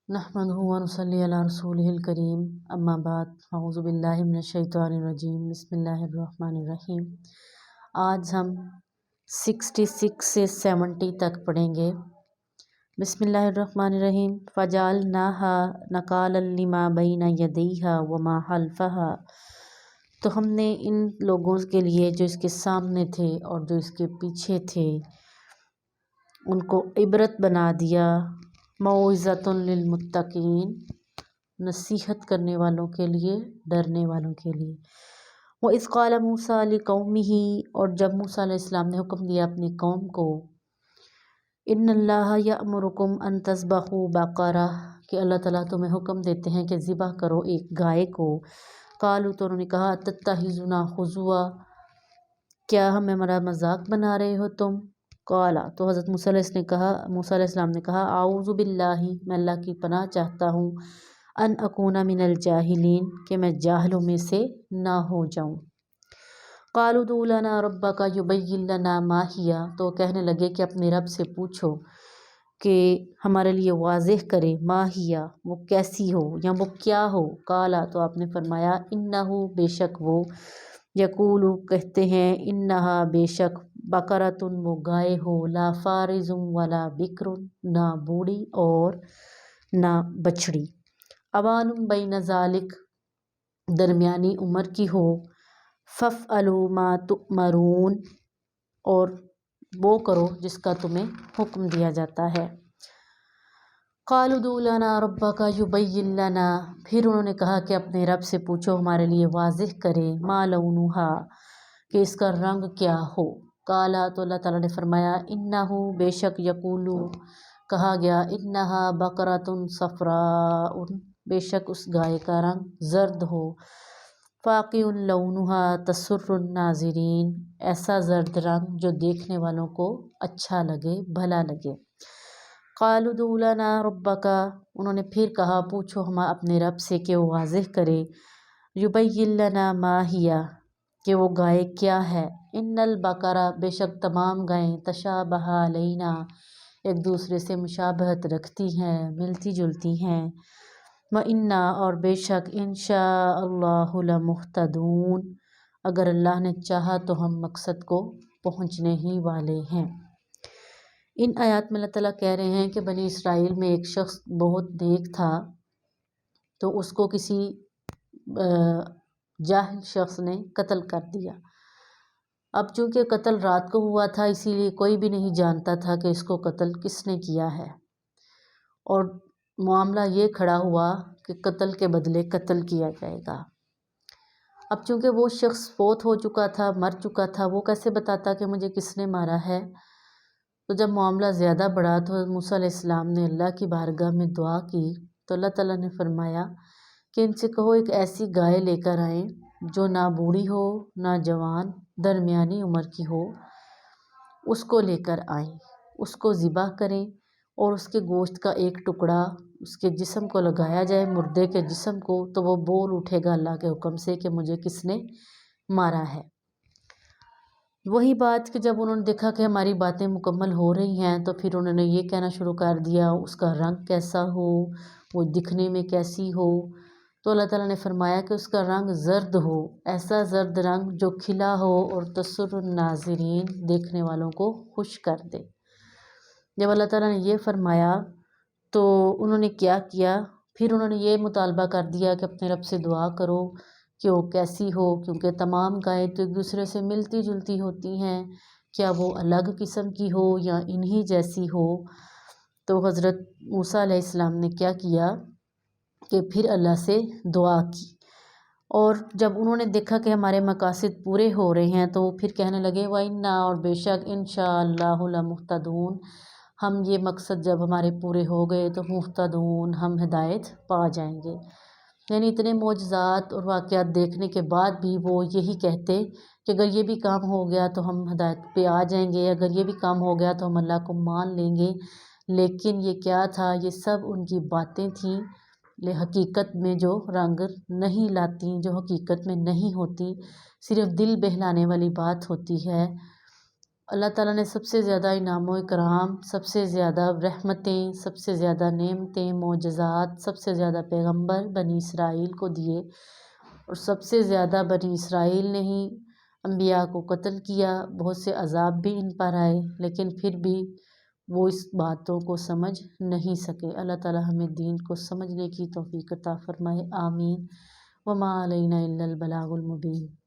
नहमदुहु व नुसल्ली अला रसूलिहिल करीम अम्मा बाद अऊज़ु बिल्लाहि मिनश शैतानिर रजीम बिस्मिल्लाहिर रहमानिर रहीम। आज हम 66 से 70 तक पढ़ेंगे। बिस्मिल्लाहिर रहमानिर रहीम। फजअलनाहा नकालन लिमा बैना यदैहा व मा खल्फहा। तो हमने इन लोगों के लिए जो इसके सामने थे और जो इसके पीछे थे उनको इबरत बना दिया। मौइज़तुन लिलमुत्तकीन, नसीहत करने वालों के लिए, डरने वालों के लिए। व इज़ क़ाल मूसा लिक़ौमिही, और जब मूसा अलैहिस्सलाम ने हुक्म दिया अपनी कौम को, इन्नल्लाह यअमुरुकुम अन तज़बहू बक़रा, कि अल्लाह ताला तुम्हें हुक्म देते हैं कि ज़िबह करो एक गाय को। क़ालू, तो उन्होंने कहा, तत्तख़िज़ुना हुज़ुआ, क्या हमें हमारा मजाक बना रहे हो तुम। क़ाला, तो हज़रत मूसा अलैहिस्सलाम ने कहा, आऊज़ु बिल्लाहि, मैं अल्लाह की पनाह चाहता हूँ, अन अकूना मिनल जाहिलीन, कि मैं जाहिलों में से ना हो जाऊँ। क़ालू उदू लना रब्बका युबय्यिन लना मा हिया, तो कहने लगे कि अपने रब से पूछो कि हमारे लिए वाज़ेह करे, मा हिया, वो कैसी हो या वो क्या हो। क़ाला, तो आपने फरमाया, इन्नहु, बेशक वो, यकूलू, कहते हैं, इन्नहा, बेशक, बकरतुन, वो गाय हो, ला फारिजुम वला बिक्रुन, ना बूढ़ी और ना बछड़ी, अवानुम बैन ज़ालिक, दरमियानी उम्र की हो, फ़फ़अलू मा तुअमरून, और वो करो जिसका तुम्हें हुक्म दिया जाता है। क़ालू उदू लना रब्बका युबय्यिन लना, फिर उन्होंने कहा कि अपने रब से पूछो हमारे लिए वाज़ेह करे, मा लौनुहा, कि इसका रंग क्या हो। क़ाला, तो अल्लाह ताला ने फरमाया, इन्नहु, बेशक, यकूलू, कहा गया, इन्नहा बकरतुन सफ़राउन, बेशक उस गाय का रंग ज़र्द हो, फ़ाक़िउन लौनुहा तसुर्रुन नाज़िरीन, ऐसा ज़र्द रंग जो देखने वालों को अच्छा लगे, भला लगे। क़ालू उदू लना रब्बका, उन्होंने फिर कहा, पूछो हम अपने रब से कि वो वाज़ेह करे, युबय्यिन लना मा हिया, कि वो गाय क्या है। इन्नल बकरा, बेशक तमाम गायें, तशाबहा अलैना, एक दूसरे से मुशाबहत रखती हैं, मिलती जुलती हैं। व इन्ना, और बेशक, इंशा अल्लाहु लमुहतदून, अगर अल्लाह ने चाहा तो हम मकसद को पहुँचने ही वाले हैं। इन आयात में अल्लाह ताला कह रहे हैं कि बनी इसराइल में एक शख्स बहुत नेक था, तो उसको किसी जाहिल शख्स ने कत्ल कर दिया। अब चूँकि कत्ल रात को हुआ था, इसीलिए कोई भी नहीं जानता था कि इसको कत्ल किसने किया है, और मामला ये खड़ा हुआ कि कत्ल के बदले कत्ल किया जाएगा। अब चूँकि वो शख्स फौत हो चुका था, मर चुका था, वो कैसे बताता कि मुझे किसने मारा है। तो जब मामला ज़्यादा बढ़ा तो मूसा अलैहिस्सलाम ने अल्लाह की बारगाह में दुआ की, तो अल्लाह ताला ने फरमाया कि इनसे कहो एक ऐसी गाय लेकर आएँ जो ना बूढ़ी हो ना जवान, दरमियानी उम्र की हो, उसको लेकर आएँ, उसको ज़िबा करें और उसके गोश्त का एक टुकड़ा उसके जिस्म को लगाया जाए, मुर्दे के जिस्म को, तो वो बोल उठेगा अल्लाह के हुक्म से कि मुझे किसने मारा है। वही बात कि जब उन्होंने देखा कि हमारी बातें मुकम्मल हो रही हैं, तो फिर उन्होंने ये कहना शुरू कर दिया, उसका रंग कैसा हो, वो दिखने में कैसी हो। तो अल्लाह ताला ने फरमाया कि उसका रंग ज़र्द हो, ऐसा ज़र्द रंग जो खिला हो और तसुर्रुन नाज़िरीन, देखने वालों को खुश कर दे। जब अल्लाह ताला ने ये फरमाया तो उन्होंने क्या किया, फिर उन्होंने ये मुतालबा कर दिया कि अपने रब से दुआ करो कि वो कैसी हो, क्योंकि तमाम गायें तो एक दूसरे से मिलती जुलती होती हैं, क्या वो अलग किस्म की हो या इन्हीं जैसी हो। तो हज़रत मूसा अलैहिस्सलाम ने क्या किया कि फिर अल्लाह से दुआ की, और जब उन्होंने देखा कि हमारे मकासद पूरे हो रहे हैं तो फिर कहने लगे, व इन्ना, और बेशक, इंशाअल्लाहु लमुहतदून, हम ये मकसद जब हमारे पूरे हो गए तो मुहतदून, हम हिदायत पा जाएंगे। यानी इतने मोजज़ात और वाक़यात देखने के बाद भी वो यही कहते कि अगर ये भी काम हो गया तो हम हिदायत पे आ जाएंगे, अगर ये भी काम हो गया तो हम अल्लाह को मान लेंगे। लेकिन ये क्या था, ये सब उनकी बातें थीं, हकीकत में जो रंग नहीं लाती, जो हकीकत में नहीं होती, सिर्फ दिल बहलाने वाली बात होती है। اللہ تعالیٰ نے سب سے زیادہ انعام و اکرام، سب سے زیادہ رحمتیں، سب سے زیادہ نعمتیں، معجزات، سب سے زیادہ پیغمبر بنی اسرائیل کو دیے، اور سب سے زیادہ بنی اسرائیل نے ہی انبیاء کو قتل کیا، بہت سے عذاب بھی ان پر آئے، لیکن پھر بھی وہ اس باتوں کو سمجھ نہیں سکے۔ اللہ تعالیٰ ہمیں دین کو سمجھنے کی توفیق عطا فرمائے، آمین۔ وما علینا الا البلاغ المبین۔